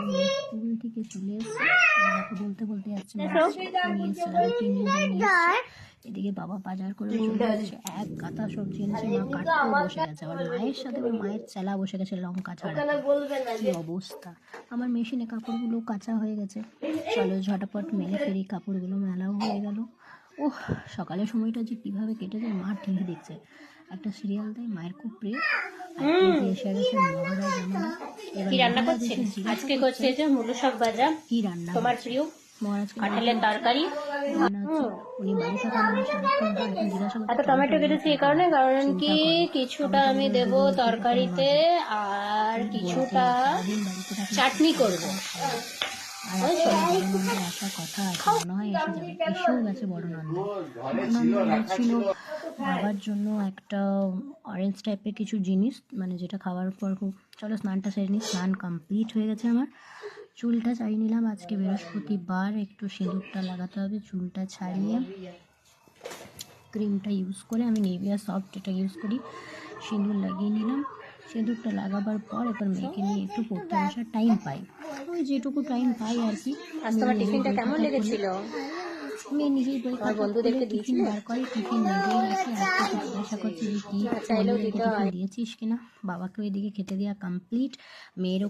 মেয়ে স্কুল থেকে চলে এসছে, বাবাকে বলতে বলতে যাচ্ছে নিয়ে এসছে, রুটি নিয়ে এসছে। এদিকে বাবা বাজার করে চলে এসছে, এক গাদা সবজি এনেছে, মা কাটতেও বসে গেছে। আবার মায়ের সাথে আবার মায়ের চেলা বসে গেছে লঙ্কা ছাড়া। কি অবস্থা! আমার মেশিনে কাপড়গুলো কাঁচা হয়ে গেছে, চলো ঝটাপট মেলে ফেরি। কাপড়গুলো মেলাও হয়ে গেল। ওহ, সকালের সময়টা যে কীভাবে কেটে যায়। মা টিভি দেখছে, একটা সিরিয়াল দেয় মায়ের খুব প্রিয়। এসে গেছে মহারাজ জামানা। কি রান্না করছেন আজকে? করছে যে মুলো শাক ভাজা, কি রান্না তোমার প্রিয় মহারাজকে কাঁঠালের তরকারি। উনি বাড়ি থাকা মানে সারাক্ষণ এখন জিজ্ঞাসা এত টমেটো কেটেছি এই কারণে, কারণ কি কিছুটা আমি দেব তরকারিতে আর কিছুটা চাটনি করব। আসার কথা আছে, মনে হয় এসে যাবে। এসেও গেছে বড় নন্দ। ছিল বাবার জন্য একটা অরেঞ্জ টাইপের কিছু জিনিস, মানে যেটা খাওয়ার পর খুব। চলো স্নানটা সেরে নিই। স্নান কমপ্লিট হয়ে গেছে আমার। চুলটা ছাড়িয়ে নিলাম, আজকে বৃহস্পতিবার, একটু সিঁদুরটা লাগাতে হবে। চুলটা ছাড়িয়ে ক্রিমটা ইউজ করে, আমি নিভিয়া সফট এটা ইউজ করি, সিঁদুর লাগিয়ে নিলাম। সিঁদুরটা লাগাবার পর এবার মেয়েকে নিয়ে একটু পড়তে বসার টাইম পাই, ওই যেটুকু টাইম পাই আর কি। আজ তোমার টিফিনটা কেমন লেগেছিল? মেয়ে নিজেই বই খাতা খুলে টিফিন বার করে, টিফিন নিজেই রাখি। আজকে জিজ্ঞাসা করছি যে কি টিফিন দিয়েছিস কিনা। বাবাকে ওইদিকে খেতে দেওয়া কমপ্লিট, মেয়েরও